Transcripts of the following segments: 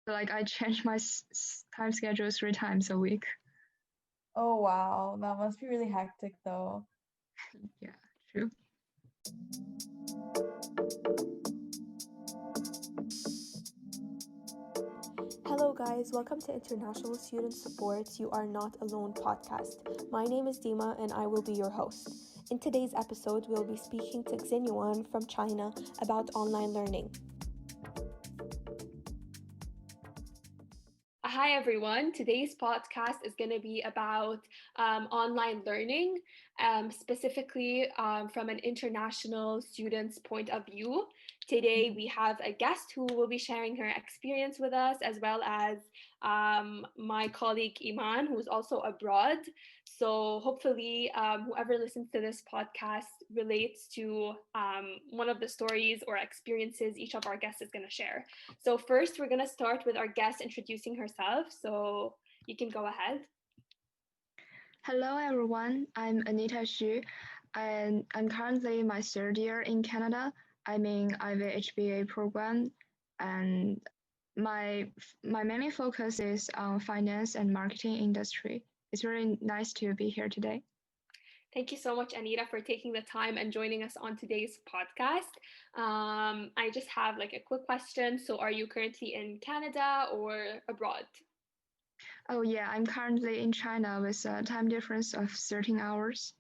Like I change my time schedule 3 times a week. Oh wow, that must be really hectic though. Yeah, true. Hello, guys. Welcome to International Student Support's You Are Not Alone podcast. My name is Dima, and I will be your host. In today's episode, we'll be speaking to Xinyuan from China about online learning. Hi, everyone. Today's podcast is going to be about online learning, specifically from an international student's point of view. Today, we have a guest who will be sharing her experience with us, as well as my colleague Iman, who's also abroad. So hopefully, whoever listens to this podcast relates to one of the stories or experiences each of our guests is going to share. So first, we're going to start with our guest introducing herself. So you can go ahead. Hello, everyone. I'm Anita Xu, and I'm currently in my third year in Canada. I'm in IVHBA program, and my main focus is on finance and marketing industry. It's really nice to be here today. Thank you so much, Anita, for taking the time and joining us on today's podcast. I just have like a quick question. So are you currently in Canada or abroad? Oh yeah, I'm currently in China with a time difference of 13 hours.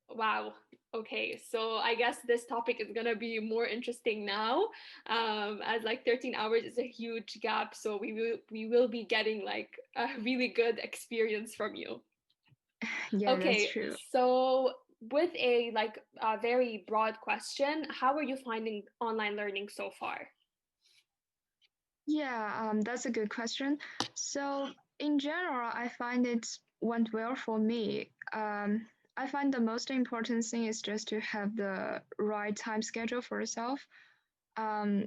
Wow. Okay, so I guess this topic is gonna be more interesting now, as like 13 hours is a huge gap. So we will be getting like a really good experience from you. Yeah, that's Okay, true. so with a like a very broad question, how are you finding online learning so far? Yeah, that's a good question. So in general, I find it went well for me. I find the most important thing is just to have the right time schedule for yourself. Um,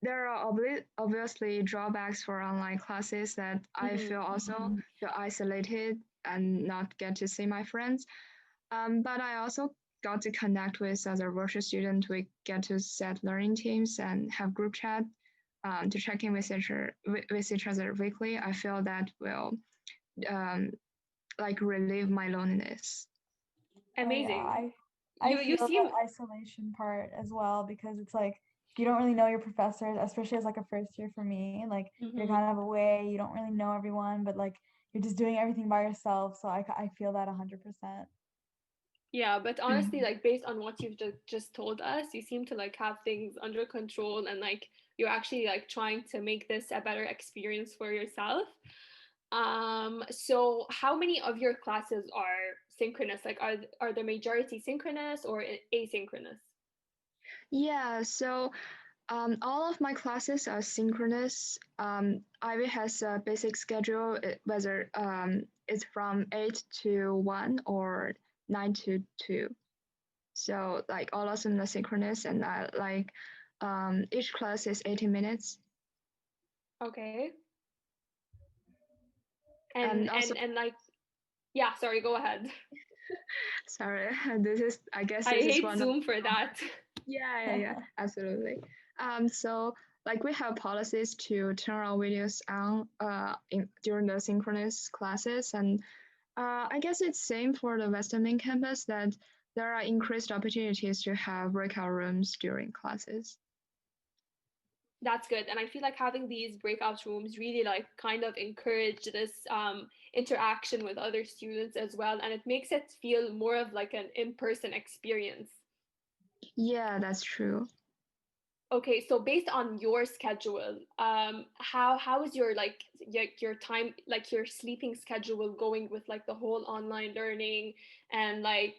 there are obviously drawbacks for online classes that I Mm-hmm. feel also feel isolated and not get to see my friends. But I also got to connect with other virtual students. We get to set learning teams and have group chat to check in with each other weekly. I feel that will um, like relieve my loneliness. Oh yeah, Amazing. I You feel that seem isolation part as well because it's like you don't really know your professors, especially as like a first year for me. Like you're Mhm. kind of away, you don't really know everyone, but like you're just doing everything by yourself. So I feel that 100%. Yeah, but honestly, Mhm. like based on what you've just told us, you seem to like have things under control and like you're actually like trying to make this a better experience for yourself. So how many of your classes are synchronous? Like are the majority synchronous or asynchronous? Yeah, so all of my classes are synchronous. Ivy has a basic schedule, whether it's from 8 to 1 or 9 to 2. So like all of them are synchronous, and I like each class is 80 minutes. Okay. And also, And like yeah, sorry, go ahead. sorry, I guess I this is hate one of Zoom for that. yeah, absolutely. So like we have policies to turn our videos on during the synchronous classes, and I guess it's same for the Western main campus that there are increased opportunities to have breakout rooms during classes. That's good. And I feel like having these breakout rooms really like kind of encourage this interaction with other students as well. And it makes it feel more of like an in-person experience. Yeah, that's true. Okay, so based on your schedule, how is your like your time like your sleeping schedule going with like the whole online learning and like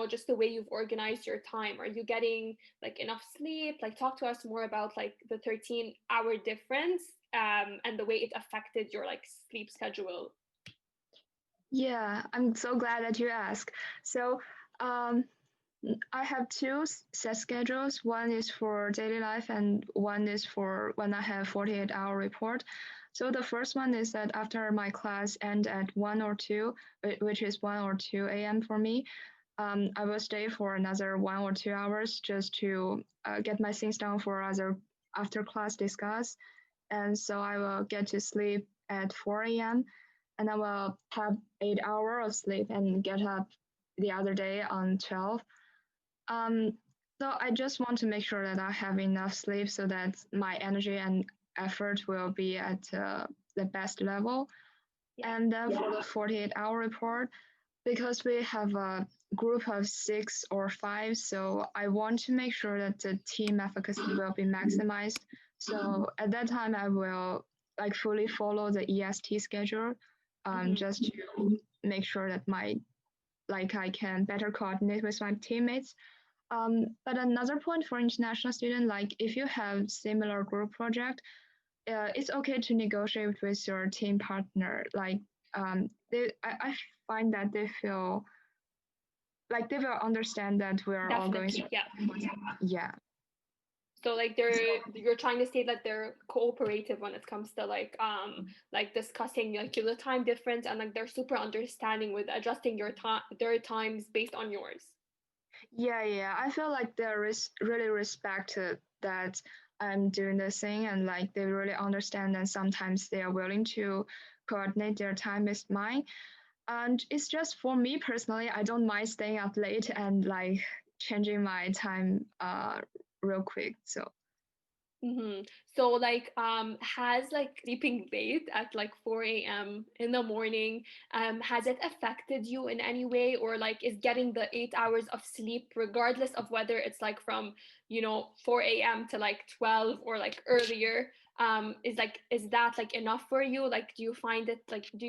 just the way you've organized your time? Are you getting like enough sleep? Like talk to us more about like the 13-hour difference and the way it affected your like sleep schedule. Yeah, I'm so glad that you asked. So, um, I have two set schedules. One is for daily life, and one is for when I have 48-hour report. So the first one is that after my class end at 1 or 2, which is 1 or 2 a.m. for me, I will stay for another 1 or 2 hours just to get my things done for other after class discuss. and so I will get to sleep at 4 a.m. and I will have 8 hours of sleep and get up the other day on 12. Um, so I just want to make sure that I have enough sleep so that my energy and effort will be at the best level. Yeah. And then for the 48-hour report, because we have a group of 6 or 5, so I want to make sure that the team efficacy will be maximized. So at that time, I will like fully follow the EST schedule, just to make sure that I can better coordinate with my teammates. But another point for international student, like if you have similar group project, it's okay to negotiate with your team partner. Like I find that they feel like they will understand that we are all going Definitely, through. yeah. Yeah. So like you're trying to say that they're cooperative when it comes to like discussing like the time difference, and like they're super understanding with adjusting their times based on yours. Yeah. I feel like there is really respect that I'm doing this thing, and like they really understand, and sometimes they are willing to coordinate their time with mine. And it's just for me personally, I don't mind staying up late and like changing my time real quick. So So like has like sleeping late at like 4 a.m. in the morning, has it affected you in any way, or like is getting the 8 hours of sleep, regardless of whether it's like from 4 a.m. to like 12 or like earlier, is that like enough for you? Like do you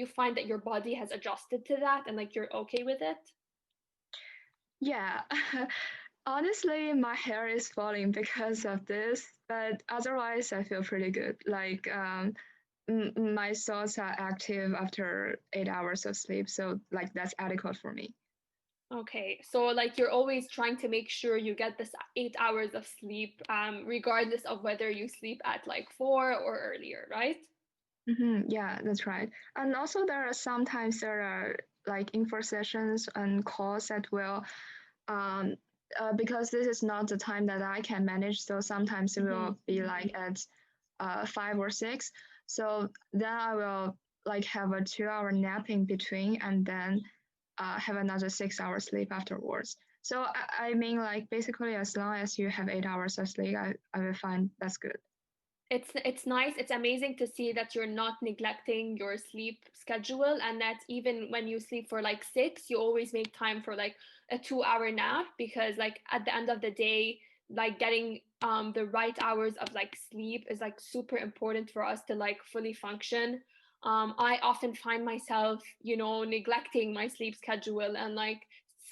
find that your body has adjusted to that and like you're okay with it? yeah. Honestly, my hair is falling because of this, but otherwise I feel pretty good. Like my thoughts are active after 8 hours of sleep, so like that's adequate for me. Okay, so like you're always trying to make sure you get this 8 hours of sleep, regardless of whether you sleep at like 4 or earlier, right? Yeah, that's right. And also there are sometimes there are like info sessions and calls that will um because this is not the time that I can manage, so sometimes it Mm-hmm. will be like at 5 or 6. So then I will like have a 2 hour nap in between and then have another 6 hours sleep afterwards. So I mean like basically as long as you have 8 hours of sleep, I will find that's good. It's nice, it's amazing to see that you're not neglecting your sleep schedule, and that even when you sleep for like 6, you always make time for like a 2-hour nap, because like at the end of the day, like getting the right hours of like sleep is like super important for us to like fully function. I often find myself neglecting my sleep schedule and like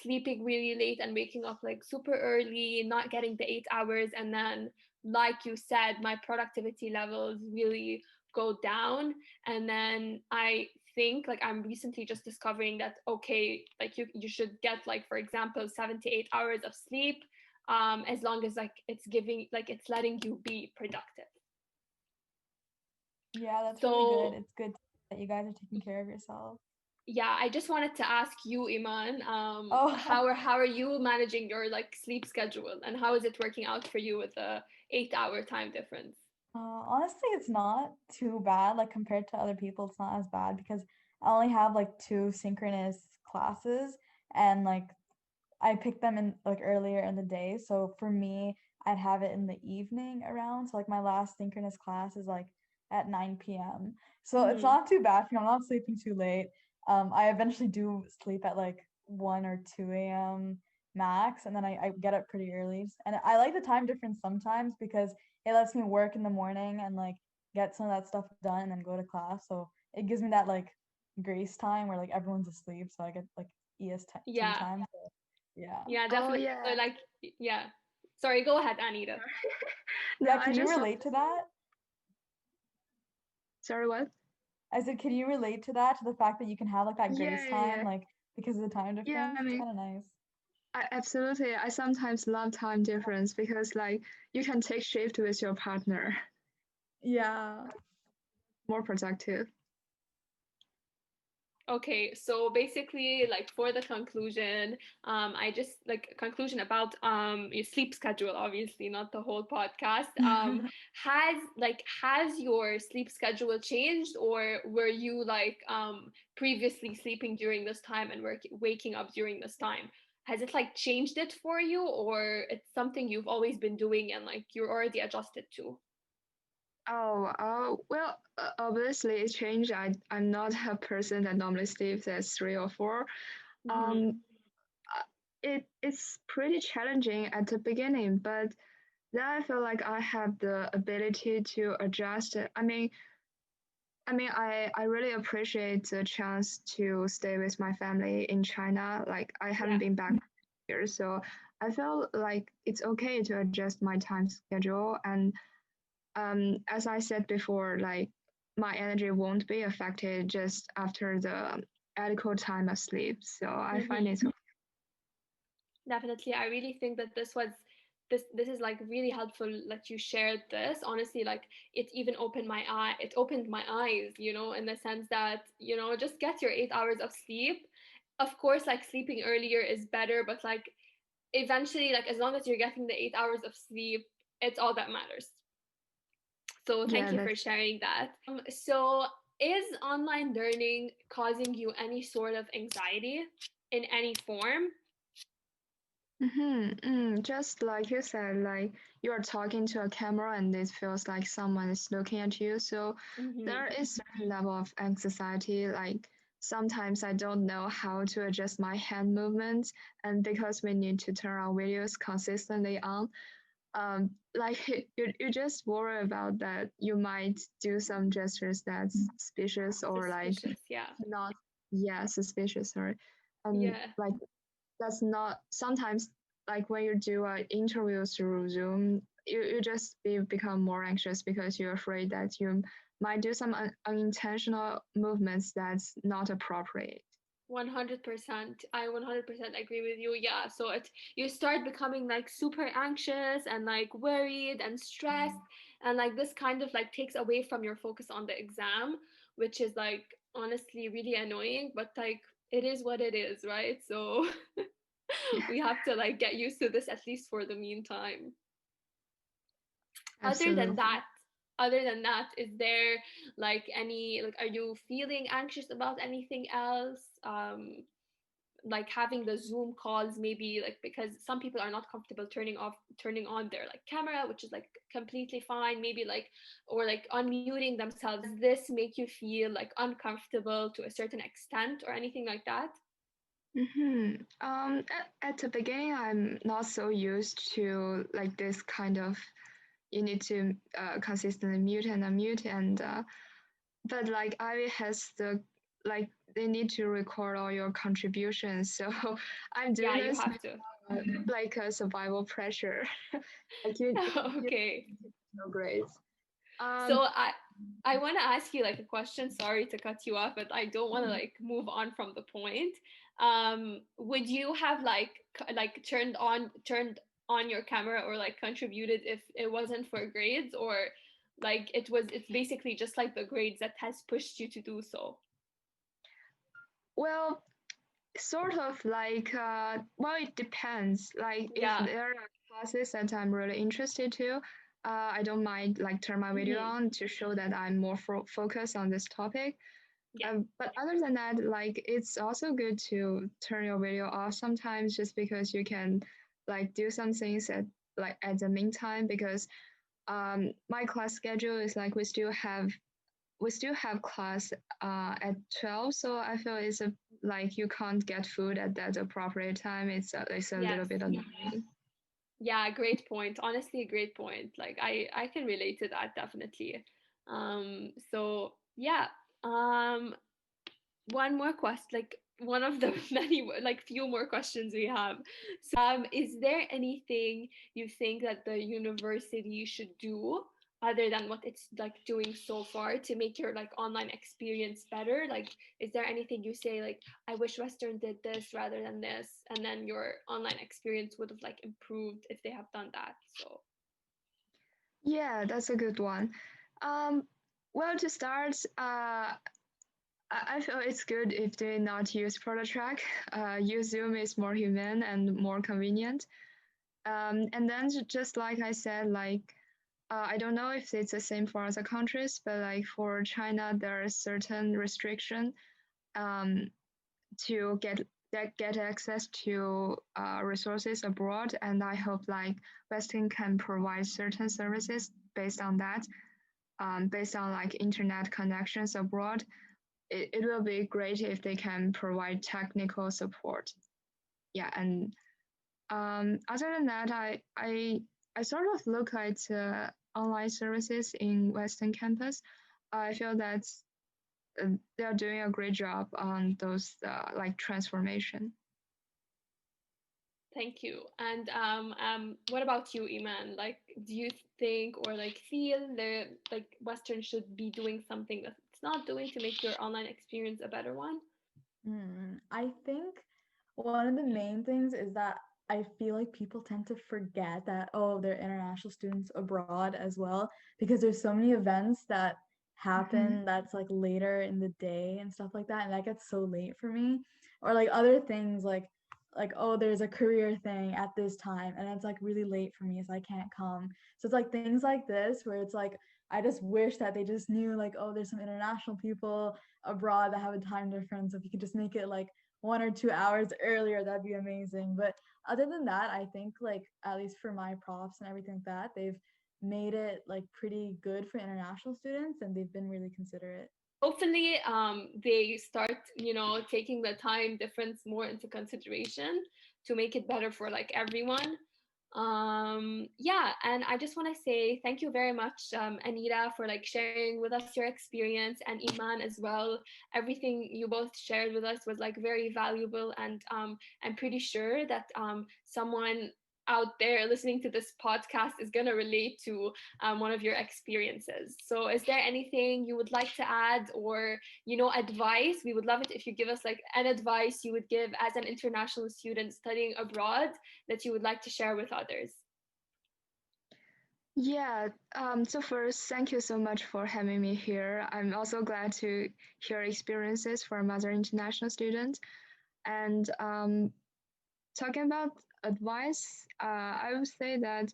sleeping really late and waking up like super early, not getting the 8 hours, and then like you said, my productivity levels really go down. And then I think like I'm recently just discovering that okay, like you should get like for example 7 to 8 hours of sleep, as long as like it's letting you be productive. Yeah, that's really good. So It's good that you guys are taking care of yourself. yeah, I just wanted to ask you, Iman, Oh, how are you managing your like sleep schedule, and how is it working out for you with the 8-hour time difference? honestly, it's not too bad. Like compared to other people, it's not as bad because I only have like two synchronous classes, and like I picked them in like earlier in the day. So for me, I'd have it in the evening around. So like my last synchronous class is like at 9 p.m. So it's Mm-hmm. not too bad for me. I'm not sleeping too late. I eventually do sleep at like 1 or 2 a.m. max, and then I get up pretty early. And I like the time difference sometimes because it lets me work in the morning and like get some of that stuff done and then go to class. So it gives me that like grace time where like everyone's asleep. So I get like EST Yeah. time. So yeah. Yeah, Oh definitely. So yeah. like, yeah. Sorry, go ahead, Anita. No, Yeah, I can you just relate to that? sorry what? I said, can you relate to that, to the fact that you can have like that Yeah, grace yeah, time, yeah. like because of the time Yeah, difference? I It's mean kind of nice. absolutely. I sometimes love time difference because like you can take shift with your partner, Yeah. more productive. Okay, so basically, like for the conclusion, I just like conclusion about your sleep schedule, obviously, not the whole podcast. Has your sleep schedule changed, or were you like previously sleeping during this time and waking up during this time? Has it like changed it for you, or it's something you've always been doing and like you're already adjusted to? Well, obviously it changed. I'm not a person that normally sleeps at 3 or 4. Mm-hmm. Um, it's pretty challenging at the beginning, but then I feel like I have the ability to adjust. I really appreciate the chance to stay with my family in China. Like I haven't Yeah. been back here, so I felt like it's okay to adjust my time schedule. And as I said before, like my energy won't be affected just after the adequate time of sleep. So I find Mm-hmm. it's okay. Definitely. I really think that this is like really helpful that you shared this. Honestly, like it opened my eyes, in the sense that, just get your 8 hours of sleep. Of course, like sleeping earlier is better, but like eventually, like as long as you're getting the 8 hours of sleep, it's all that matters. So thank Yeah, you for that's sharing that. So is online learning causing you any sort of anxiety in any form? just like you said, like you are talking to a camera and it feels like someone is looking at you. So Mm-hmm. there is a level of anxiety. Like sometimes I don't know how to adjust my hand movements, and because we need to turn our videos consistently on, like you just worry about that you might do some gestures that's suspicious or like Suspicious, yeah. not, yeah, suspicious, or Yeah, like that's not sometimes, like when you do an interview through Zoom, you just become more anxious because you're afraid that you might do some unintentional movements that's not appropriate. 100%. I 100% agree with you. Yeah, so you start becoming like super anxious and like worried and stressed, and like this kind of like takes away from your focus on the exam, which is like honestly really annoying, but like it is what it is, right? So Yeah, we have to like get used to this at least for the meantime. Other than absolutely. that, other than that, is there like any like are you feeling anxious about anything else? Like having the Zoom calls, maybe like because some people are not comfortable turning on their like camera, which is like completely fine, maybe like, or like unmuting themselves. Does this make you feel like uncomfortable to a certain extent or anything like that? At the beginning, I'm not so used to like this kind of, you need to consistently mute and unmute, and but like Ivy has the, like they need to record all your contributions, so I'm doing Yeah, you this have to. like a survival pressure. Like you Okay. no grades. So Um, I want to ask you like a question. Sorry to cut you off, but I don't want to like move on from the point. Would you have like turned on your camera or like contributed if it wasn't for grades, or like it's basically just like the grades that has pushed you to do so? well, sort of like well, it depends. Like if Yeah. there are classes that I'm really interested to, I don't mind like turn my video Hmm. on to show that I'm more focused on this topic. Yeah. But other than that, like it's also good to turn your video off sometimes, just because you can like do some things at the meantime, because my class schedule is like we still have class at 12, so I feel it's a, like you can't get food at that appropriate time. It's a Yes. little bit annoying. Yeah, great point. Honestly, a great point. Like I can relate to that definitely. So yeah. One more question, like one of the many like few more questions we have. So is there anything you think that the university should do other than what it's like doing so far to make your like online experience better? Like is there anything you say like I wish Western did this rather than this, and then your online experience would have like improved if they have done that? So Yeah, that's a good one. Um, well, to start, I feel it's good if they not use product track. Use Zoom is more human and more convenient. And then just like I said, like I don't know if it's the same for other countries, but like for China, there are certain restriction um, to get access to resources abroad, and I hope like Western can provide certain services based on that, based on like internet connections abroad. It will be great if they can provide technical support. Yeah, and other than that, I sort of look at online services in Western campus. I feel that they are doing a great job on those like transformation. Thank you. And what about you, Iman? Like, do you think or like feel the like Western should be doing something that it's not doing to make your online experience a better one? I think one of the main things is that I feel like people tend to forget that, oh, they're international students abroad as well, because there's so many events that Mhm. happen that's like later in the day and stuff like that, and that gets so late for me. Or like other things like oh, there's a career thing at this time and it's like really late for me, so I can't come. So it's like things like this where it's like I just wish that they just knew like, oh, there's some international people abroad that have a time difference. If you could just make it like 1 or 2 hours earlier, that'd be amazing. But other than that, I think like at least for my profs and everything like that, they've made it like pretty good for international students and they've been really considerate. Hopefully they start, taking the time difference more into consideration to make it better for like everyone. Yeah, and I just want to say thank you very much, Anita, for like sharing with us your experience, and Iman as well. Everything you both shared with us was like very valuable, and I'm pretty sure that someone out there listening to this podcast is going to relate to one of your experiences. So is there anything you would like to add, or advice? We would love it if you give us like an advice you would give as an international student studying abroad that you would like to share with others. Yeah, so first, thank you so much for having me here. I'm also glad to hear experiences from other international students. And talking about advice, I would say that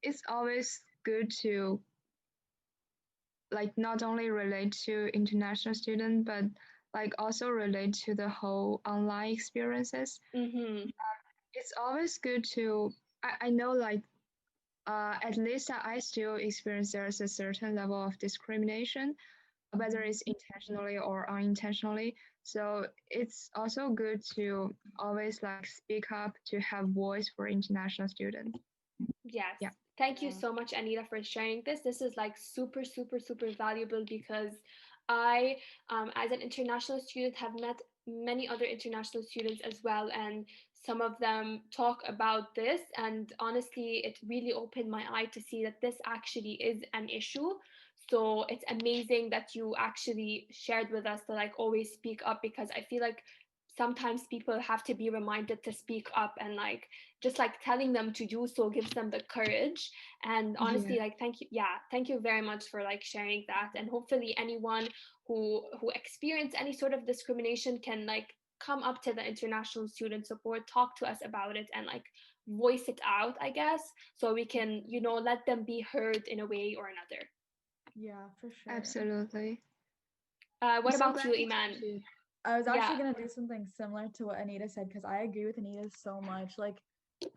it's always good to like not only relate to international students, but like also relate to the whole online experiences. Mm-hmm. It's always good to I know like at least I still experience there's a certain level of discrimination, whether Mhm. it's intentionally or unintentionally. So it's also good to always like speak up to have voice for international students. Yes. Yeah. Thank you Yeah. so much, Anita, for sharing this. This is like super, super, super valuable because I, as an international student, have met many other international students as well. And some of them talk about this. And honestly, it really opened my eye to see that this actually is an issue. So it's amazing that you actually shared with us to like always speak up, because I feel like sometimes people have to be reminded to speak up, and like just like telling them to do so gives them the courage. And Yeah. honestly, like thank you, yeah, thank you very much for like sharing that. And hopefully anyone who experience any sort of discrimination can like come up to the international student support, talk to us about it, and like voice it out, I guess, so we can let them be heard in a way or another. Yeah, for sure. Absolutely. I'm What so about glad you, to talk Iman? to you. I was Yeah. actually gonna do something similar to what Anita said because I agree with Anita so much. Like,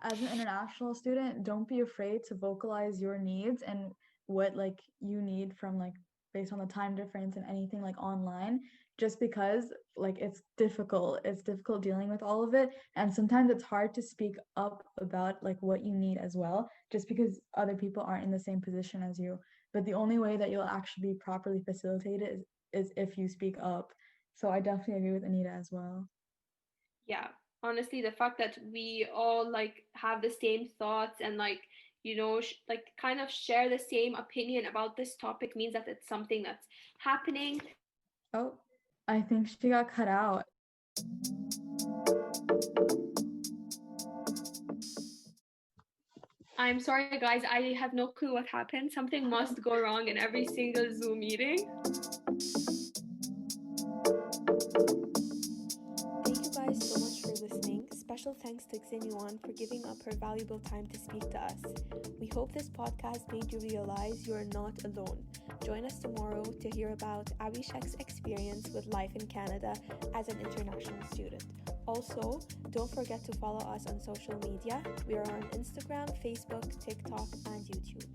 as an international student, don't be afraid to vocalize your needs and what like you need from like based on the time difference and anything like online. Just because like it's difficult dealing with all of it, and sometimes it's hard to speak up about like what you need as well, just because other people aren't in the same position as you. But the only way that you'll actually be properly facilitated is if you speak up. So I definitely agree with Anita as well. Yeah, honestly, the fact that we all like have the same thoughts and like like kind of share the same opinion about this topic means that it's something that's happening. Oh, I think she got cut out. I'm sorry, guys. I have no clue what happened. Something must go wrong in every single Zoom meeting. Thank you guys so much for listening. Special thanks to Xinyuan for giving up her valuable time to speak to us. We hope this podcast made you realize you are not alone. Join us tomorrow to hear about Abhishek's experience with life in Canada as an international student. Also, don't forget to follow us on social media. We are on Instagram, Facebook, TikTok, and YouTube.